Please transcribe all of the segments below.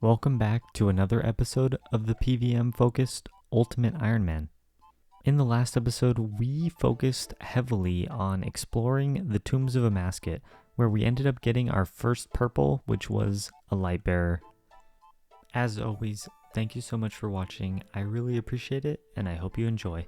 Welcome back to another episode of the PVM focused Ultimate Ironman. In the last episode, we focused heavily on exploring the Tombs of Amasket, where we ended up getting our first purple, which was a light bearer. As always, thank you so much for watching. I really appreciate it, and I hope you enjoy.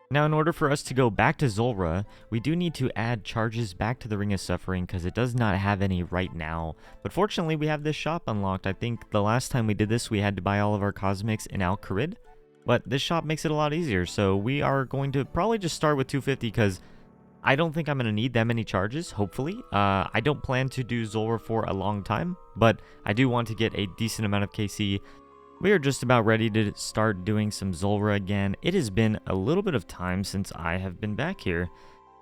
Now, in order for us to go back to Zulrah, we do need to add charges back to the Ring of Suffering because it does not have any right now. But fortunately, we have this shop unlocked. I think the last time we did this, we had to buy all of our cosmics in Al Kharid. But this shop makes it a lot easier, so we are going to probably just start with 250 because I don't think I'm going to need that many charges, hopefully. I don't plan to do Zulrah for a long time, but I do want to get a decent amount of KC. We are just about ready to start doing some Zulrah again. It has been a little bit of time since I have been back here,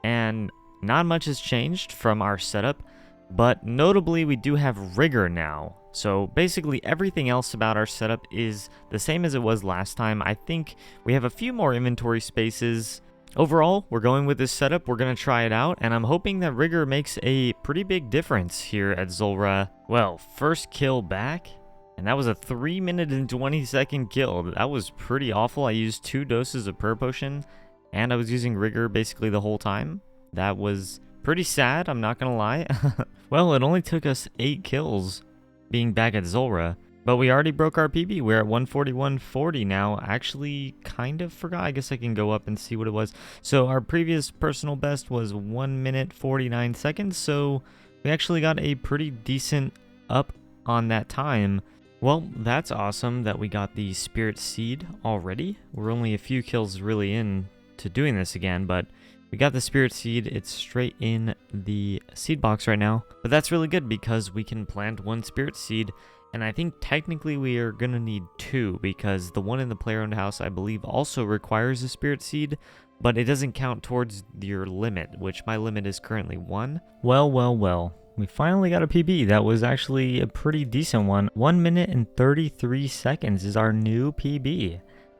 and not much has changed from our setup, but notably we do have Rigor now. So basically everything else about our setup is the same as it was last time. I think we have a few more inventory spaces. Overall, we're going with this setup. We're going to try it out, and I'm hoping that Rigor makes a pretty big difference here at Zulrah. Well, first kill back. And that was a 3 minute and 20-second kill. That was pretty awful. I used 2 doses of Purr Potion, and I was using Rigor basically the whole time. That was pretty sad, I'm not gonna lie. Well, it only took us 8 kills being back at Zulrah, but we already broke our PB. We're at 141.40 now. Actually, kind of forgot. I guess I can go up and see what it was. So our previous personal best was 1 minute 49 seconds, so we actually got a pretty decent up on that time. Well, that's awesome that we got the Spirit Seed already. We're only a few kills really in to doing this again, but we got the Spirit Seed. It's straight in the seed box right now. But that's really good because we can plant 1 Spirit Seed, and I think technically we are going to need 2 because the one in the player-owned house, I believe, also requires a Spirit Seed, but it doesn't count towards your limit, which my limit is currently 1. Well. We finally got a PB. That was actually a pretty decent one. 1 minute and 33 seconds is our new PB.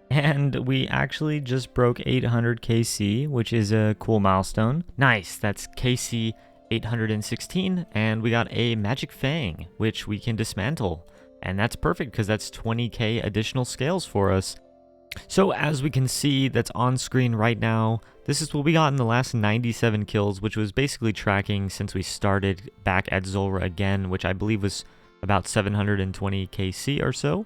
And we actually just broke 800 KC, which is a cool milestone. Nice, that's KC 816, and we got a Magic Fang, which we can dismantle. And that's perfect because that's 20k additional scales for us. So as we can see, that's on screen right now. This is what we got in the last 97 kills, which was basically tracking since we started back at Zulrah again, which I believe was about 720 KC or so.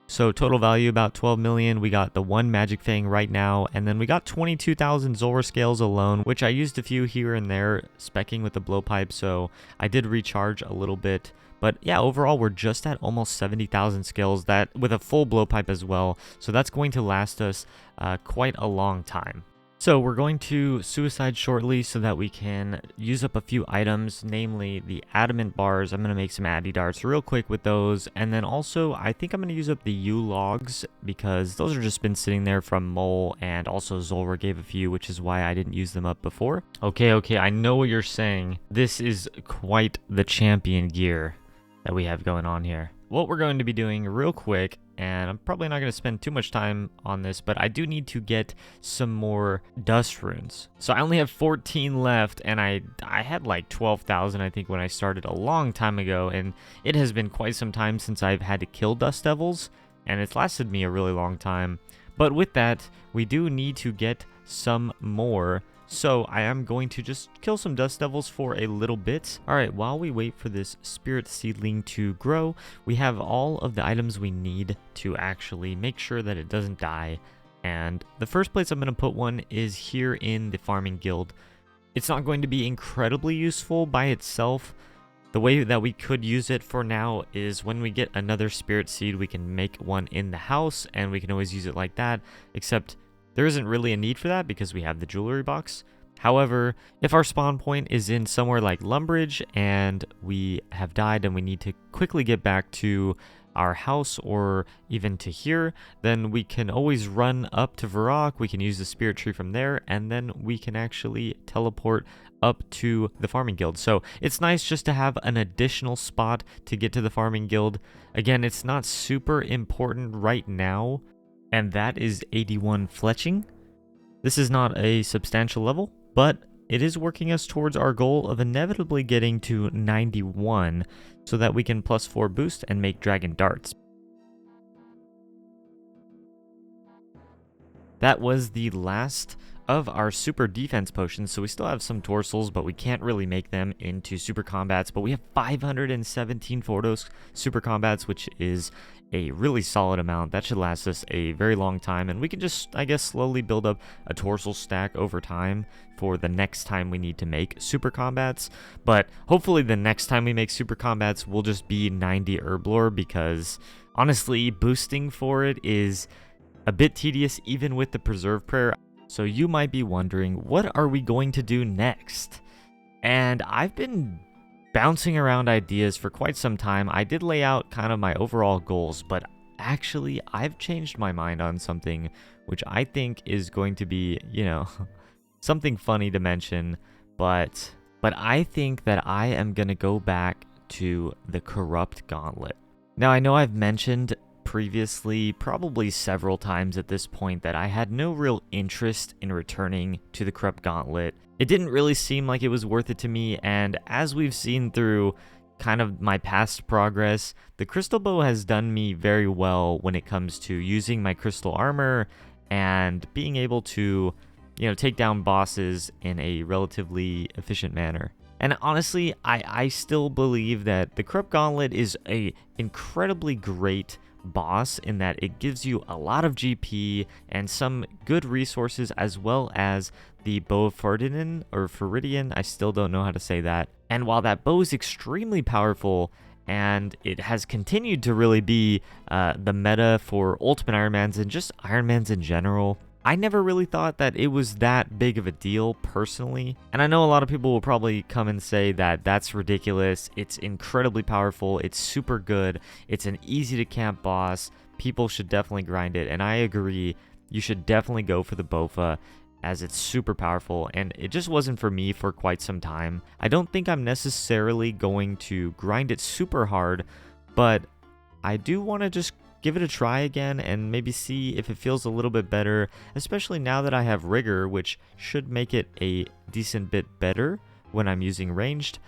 So total value about 12 million. We got the 1 Magic Fang right now, and then we got 22,000 Zulrah scales alone, which I used a few here and there, specking with the blowpipe, so I did recharge a little bit. But yeah, overall, we're just at almost 70,000 skills, that with a full blowpipe as well. So that's going to last us quite a long time. So we're going to suicide shortly so that we can use up a few items, namely the adamant bars. I'm going to make some addy darts real quick with those. And then also, I think I'm going to use up the U logs because those have just been sitting there from Mole, and also Zulrah gave a few, which is why I didn't use them up before. Okay, I know what you're saying. This is quite the champion gear that we have going on here. What we're going to be doing real quick, and I'm probably not going to spend too much time on this, but I do need to get some more dust runes. So I only have 14 left, and I had like 12,000 I think when I started a long time ago, and it has been quite some time since I've had to kill dust devils, and it's lasted me a really long time. But with that, we do need to get some more. So I am going to just kill some dust devils for a little bit. Alright, while we wait for this spirit seedling to grow, we have all of the items we need to actually make sure that it doesn't die. And the first place I'm going to put one is here in the farming guild. It's not going to be incredibly useful by itself. The way that we could use it for now is when we get another spirit seed, we can make one in the house, and we can always use it like that, except there isn't really a need for that because we have the jewelry box. However, if our spawn point is in somewhere like Lumbridge and we have died and we need to quickly get back to our house or even to here, then we can always run up to Varrock, we can use the spirit tree from there, and then we can actually teleport up to the farming guild. So it's nice just to have an additional spot to get to the farming guild. Again, it's not super important right now, and that is 81 fletching. This is not a substantial level, but it is working us towards our goal of inevitably getting to 91 so that we can +4 boost and make dragon darts. That was the last of our super defense potions, so we still have some torsals, but we can't really make them into super combats. But we have 517 Fordos super combats, which is a really solid amount. That should last us a very long time, and we can just, I guess, slowly build up a torsal stack over time for the next time we need to make super combats. But hopefully the next time we make super combats will just be 90 herblore, because honestly, boosting for it is a bit tedious even with the preserve prayer. So you might be wondering, what are we going to do next? And I've been bouncing around ideas for quite some time. I did lay out kind of my overall goals, but actually I've changed my mind on something which I think is going to be, something funny to mention, but I think that I am going to go back to the Corrupt Gauntlet. Now, I know I've mentioned previously, probably several times at this point, that I had no real interest in returning to the Corrupt Gauntlet. It didn't really seem like it was worth it to me, and as we've seen through kind of my past progress, the Crystal Bow has done me very well when it comes to using my crystal armor and being able to, take down bosses in a relatively efficient manner. And honestly, I still believe that the Corrupt Gauntlet is a incredibly great boss in that it gives you a lot of GP and some good resources, as well as the Bow of Ferdinand, or Feridian, I still don't know how to say that. And while that bow is extremely powerful, and it has continued to really be the meta for Ultimate Ironmans and just Ironmans in general, I never really thought that it was that big of a deal personally. And I know a lot of people will probably come and say that that's ridiculous. It's incredibly powerful. It's super good. It's an easy to camp boss. People should definitely grind it. And I agree. You should definitely go for the Bofa, as it's super powerful, and it just wasn't for me for quite some time. I don't think I'm necessarily going to grind it super hard, but I do want to just give it a try again and maybe see if it feels a little bit better, especially now that I have Rigor, which should make it a decent bit better when I'm using ranged.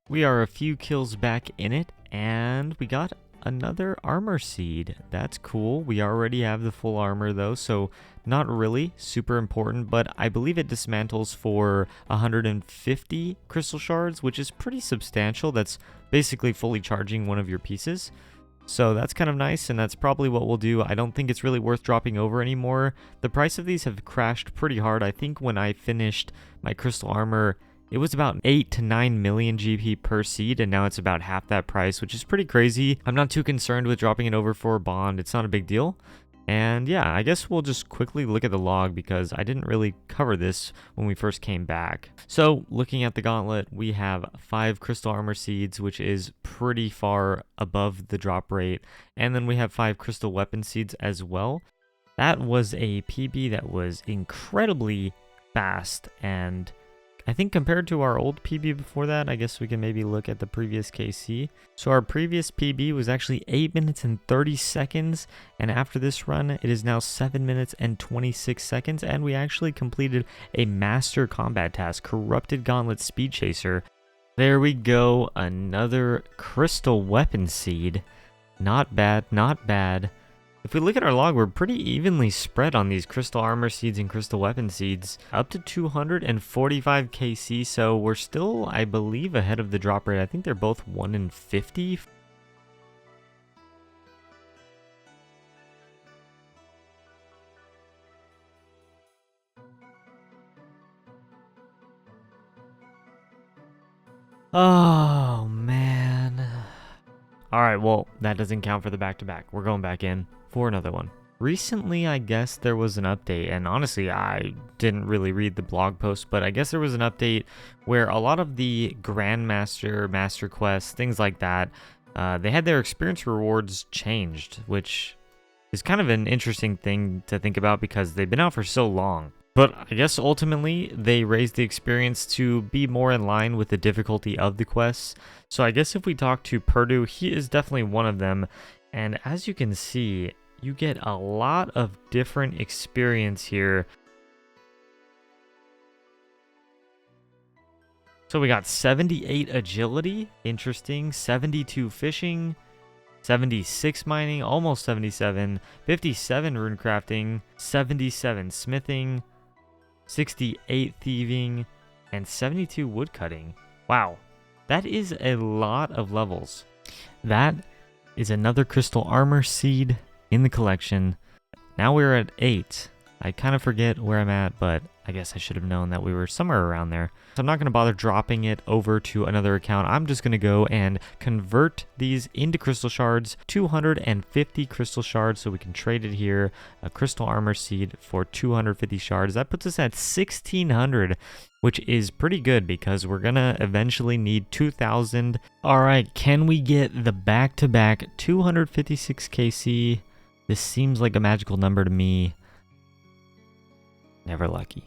We are a few kills back in it, and we got another armor seed. That's cool. We already have the full armor though, so not really super important, but I believe it dismantles for 150 crystal shards, which is pretty substantial. That's basically fully charging one of your pieces. So that's kind of nice, and that's probably what we'll do. I don't think it's really worth dropping over anymore. The price of these have crashed pretty hard. I think when I finished my crystal armor, it was about 8 to 9 million GP per seed, and now it's about half that price, which is pretty crazy. I'm not too concerned with dropping it over for a bond. It's not a big deal. And yeah, I guess we'll just quickly look at the log, because I didn't really cover this when we first came back. So looking at the gauntlet, we have 5 crystal armor seeds, which is pretty far above the drop rate. And then we have 5 crystal weapon seeds as well. That was a PB that was incredibly fast, and I think compared to our old PB before that, I guess we can maybe look at the previous KC. So our previous PB was actually 8 minutes and 30 seconds, and after this run, it is now 7 minutes and 26 seconds, and we actually completed a master combat task, Corrupted Gauntlet Speed Chaser. There we go, another crystal weapon seed. Not bad, not bad. If we look at our log, we're pretty evenly spread on these crystal armor seeds and crystal weapon seeds, up to 245 KC, so we're still, I believe, ahead of the drop rate. I think they're both 1 in 50. Oh, man. Alright, well, that doesn't count for the back-to-back. We're going back in for another one. Recently, I guess there was an update, and honestly, I didn't really read the blog post, but I guess there was an update where a lot of the Grandmaster, Master Quests, things like that, they had their experience rewards changed, which is kind of an interesting thing to think about because they've been out for so long. But I guess ultimately, they raised the experience to be more in line with the difficulty of the quests. So I guess if we talk to Purdue, he is definitely one of them. And as you can see, you get a lot of different experience here. So we got 78 agility, interesting, 72 fishing, 76 mining, almost 77, 57 rune crafting, 77 smithing, 68 thieving, and 72 wood cutting. Wow, that is a lot of levels. That is another crystal armor seed in the collection. Now we're at 8. I kind of forget where I'm at, but I guess I should have known that we were somewhere around there. So I'm not going to bother dropping it over to another account. I'm just going to go and convert these into crystal shards, 250 crystal shards, so we can trade it here. A crystal armor seed for 250 shards. That puts us at 1,600, which is pretty good because we're going to eventually need 2,000. All right, can we get the back-to-back 256 KC? This seems like a magical number to me. Never lucky.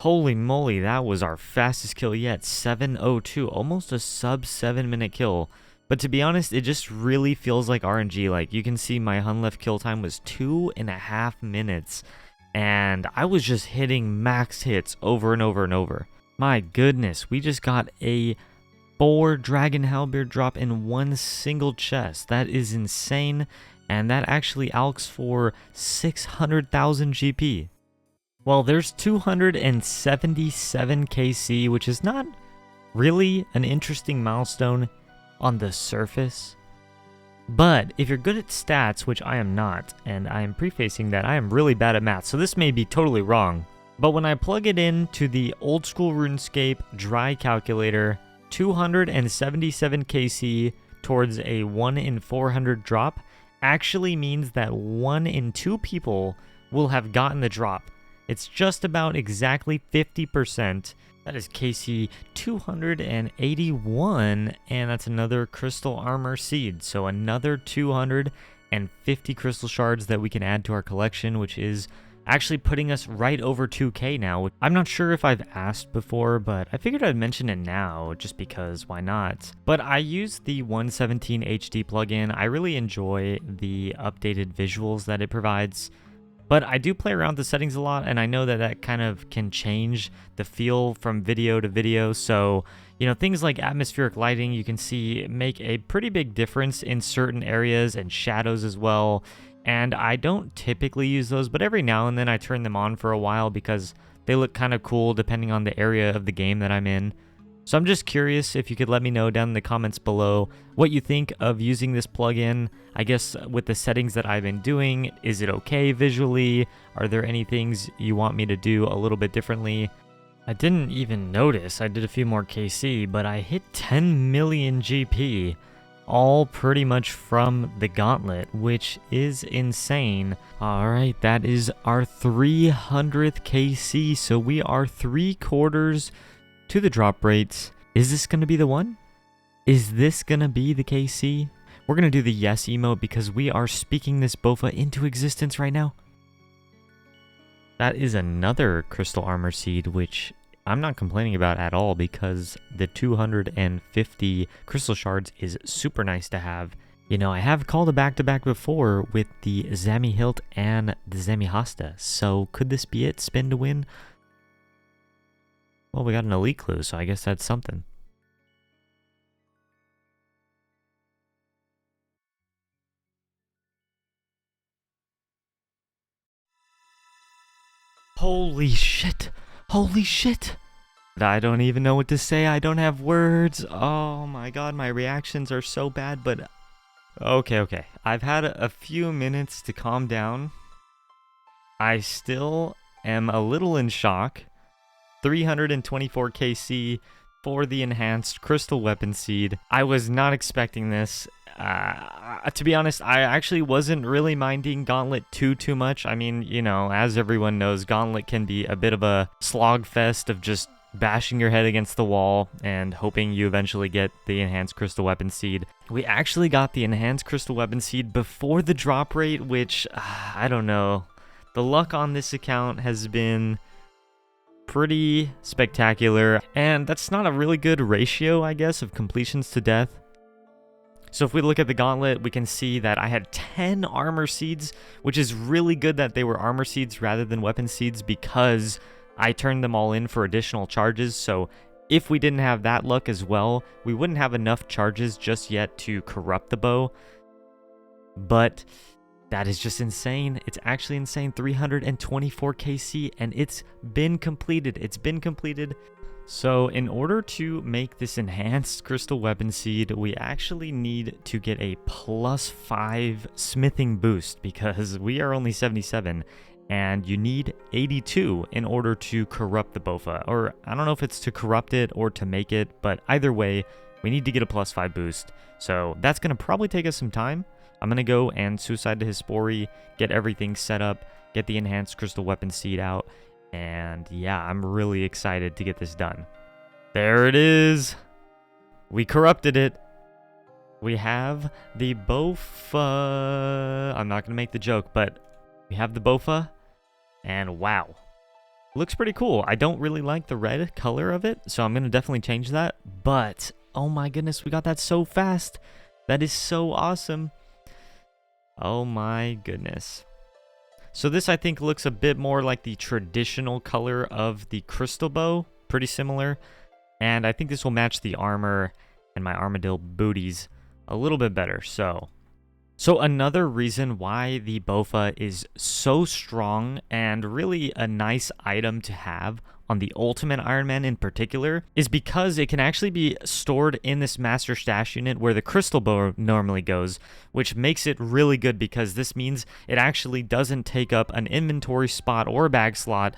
Holy moly, that was our fastest kill yet. 7:02, almost a sub 7-minute kill. But to be honest, it just really feels like RNG. Like, you can see my Hunlef kill time was 2.5 minutes. And I was just hitting max hits over and over and over. My goodness, we just got a 4 Dragon Halberd drop in one single chest. That is insane. And that actually alks for 600,000 GP. Well, there's 277 KC, which is not really an interesting milestone on the surface. But if you're good at stats, which I am not, and I am prefacing that I am really bad at math, so this may be totally wrong. But when I plug it into the Oldschool Runescape dry calculator, 277 KC towards a 1 in 400 drop actually means that 1 in 2 people will have gotten the drop. It's just about exactly 50%. That is KC 281, and that's another crystal armor seed. So another 250 crystal shards that we can add to our collection, which is actually putting us right over 2K now. I'm not sure if I've asked before, but I figured I'd mention it now just because why not? But I use the 117 HD plugin. I really enjoy the updated visuals that it provides. But I do play around with the settings a lot, and I know that that kind of can change the feel from video to video. So, you know, things like atmospheric lighting, you can see make a pretty big difference in certain areas, and shadows as well. And I don't typically use those, but every now and then I turn them on for a while because they look kind of cool depending on the area of the game that I'm in. So I'm just curious if you could let me know down in the comments below what you think of using this plugin. I guess with the settings that I've been doing, is it okay visually? Are there any things you want me to do a little bit differently? I didn't even notice I did a few more KC, but I hit 10 million GP, all pretty much from the gauntlet, which is insane. Alright, that is our 300th KC, so we are 3/4 to the drop rates. Is this going to be the one? Is this going to be the KC? We're going to do the yes emote because we are speaking this BOFA into existence right now. That is another crystal armor seed, which I'm not complaining about at all because the 250 crystal shards is super nice to have. You know, I have called a back-to-back before with the Zami Hilt and the Zami Hasta, so could this be it? Spin to win? Well, we got an elite clue, so I guess that's something. Holy shit! Holy shit! I don't even know what to say. I don't have words. Oh my god, my reactions are so bad, but... Okay. I've had a few minutes to calm down. I still am a little in shock. 324 KC for the enhanced crystal weapon seed. I was not expecting this. To be honest, I actually wasn't really minding Gauntlet too much. I mean, you know, as everyone knows, Gauntlet can be a bit of a slog fest of just bashing your head against the wall and hoping you eventually get the enhanced crystal weapon seed. We actually got the enhanced crystal weapon seed before the drop rate, which, I don't know. The luck on this account has been pretty spectacular, and that's not a really good ratio, I guess, of completions to death. So if we look at the gauntlet, we can see that I had 10 armor seeds, which is really good that they were armor seeds rather than weapon seeds because I turned them all in for additional charges. So if we didn't have that luck as well, we wouldn't have enough charges just yet to corrupt the bow. but that is just insane. It's actually insane. 324 KC, and it's been completed. It's been completed. So in order to make this enhanced crystal weapon seed, we actually need to get a +5 smithing boost because we are only 77, and you need 82 in order to corrupt the Bofa. Or I don't know if it's to corrupt it or to make it, but either way, we need to get a +5 boost. So that's going to probably take us some time. I'm going to go and Suicide to Hispori, get everything set up, get the enhanced crystal weapon seed out, and yeah, I'm really excited to get this done. There it is. We corrupted it. We have the Bofa. I'm not going to make the joke, but we have the Bofa, and wow. Looks pretty cool. I don't really like the red color of it, so I'm going to definitely change that. But, oh my goodness, we got that so fast. That is so awesome. Oh my goodness. So this, I think, looks a bit more like the traditional color of the crystal bow. Pretty similar. And I think this will match the armor and my armadillo booties a little bit better. So another reason why the Bofa is so strong and really a nice item to have on the Ultimate Ironman in particular is because it can actually be stored in this master stash unit where the crystal bow normally goes, which makes it really good because this means it actually doesn't take up an inventory spot or a bag slot.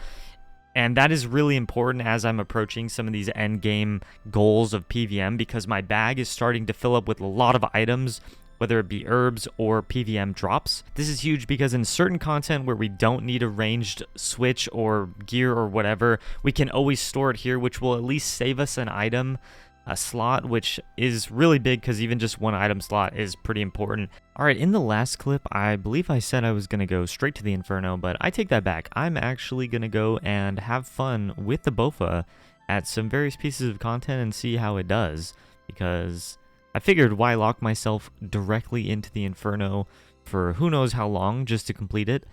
And that is really important as I'm approaching some of these end game goals of PVM because my bag is starting to fill up with a lot of items, whether it be herbs or PVM drops. This is huge because in certain content where we don't need a ranged switch or gear or whatever, we can always store it here, which will at least save us an item, a slot, which is really big because even just one item slot is pretty important. All right, in the last clip, I believe I said I was going to go straight to the Inferno, but I take that back. I'm actually going to go and have fun with the Bofa at some various pieces of content and see how it does, because I figured why lock myself directly into the Inferno for who knows how long just to complete it.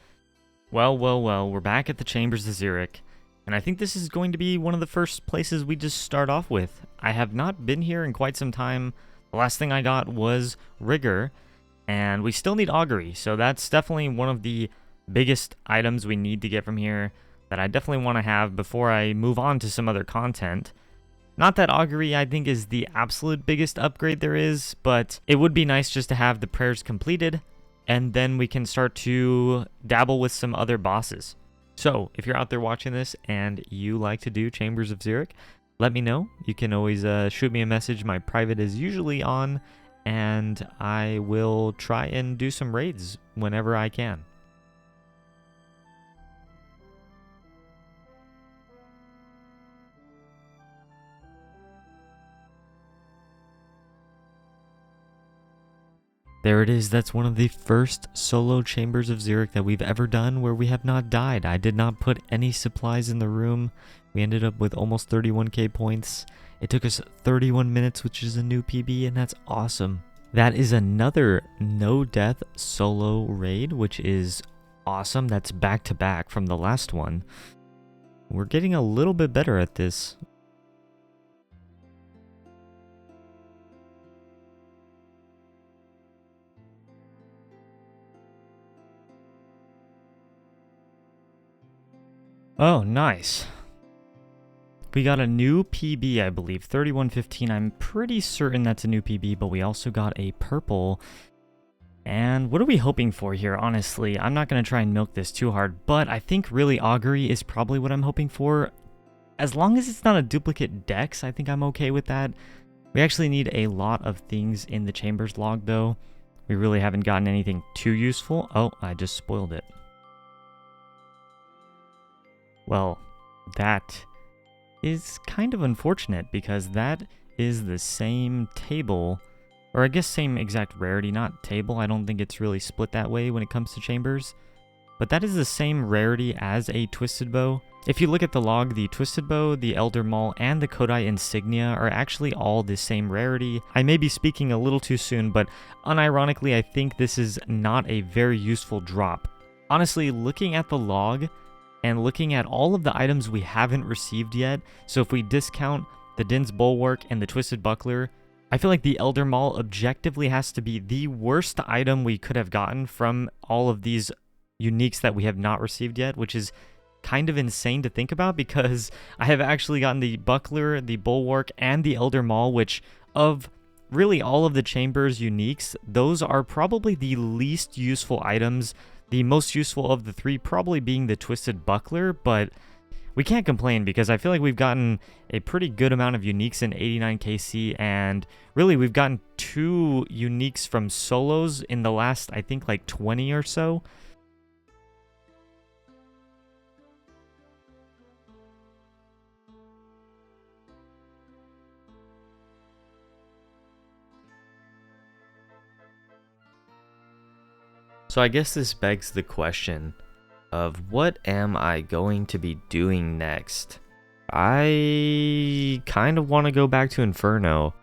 Well, we're back at the Chambers of Xeric, and I think this is going to be one of the first places we just start off with. I have not been here in quite some time. The last thing I got was Rigor, and we still need Augury, so that's definitely one of the biggest items we need to get from here that I definitely want to have before I move on to some other content. Not that Augury, I think, is the absolute biggest upgrade there is, but it would be nice just to have the prayers completed, and then we can start to dabble with some other bosses. So, if you're out there watching this and you like to do Chambers of Xeric, let me know. You can always shoot me a message. My private is usually on, and I will try and do some raids whenever I can. There it is. That's one of the first solo Chambers of Xeric that we've ever done where we have not died. I did not put any supplies in the room. We ended up with almost 31k points. It took us 31 minutes, which is a new PB, and that's awesome. That is another no-death solo raid, which is awesome. That's back-to-back from the last one. We're getting a little bit better at this. Oh, nice. We got a new PB, I believe, 3115. I'm pretty certain that's a new PB, but we also got a purple. And what are we hoping for here, honestly? I'm not going to try and milk this too hard, but I think really Augury is probably what I'm hoping for. As long as it's not a duplicate dex, I think I'm okay with that. We actually need a lot of things in the Chambers log, though. We really haven't gotten anything too useful. Oh, I just spoiled it. Well, that is kind of unfortunate because that is the same table, or I guess same exact rarity, not table. I don't think it's really split that way when it comes to Chambers, but that is the same rarity as a Twisted Bow. If you look at the log, the Twisted Bow, the Elder Maul, and the Kodai Insignia are actually all the same rarity. I may be speaking a little too soon, but unironically, I think this is not a very useful drop. Honestly, looking at the log, and looking at all of the items we haven't received yet, so if we discount the Din's Bulwark and the Twisted Buckler, I feel like the Elder Maul objectively has to be the worst item we could have gotten from all of these uniques that we have not received yet, which is kind of insane to think about because I have actually gotten the Buckler, the Bulwark, and the Elder Maul, which of really all of the Chambers uniques, those are probably the least useful items. The most useful of the three probably being the Twisted Buckler, but we can't complain because I feel like we've gotten a pretty good amount of uniques in 89KC, and really we've gotten 2 uniques from solos in the last, I think, like 20 or so. So I guess this begs the question of what am I going to be doing next? I kind of want to go back to Inferno.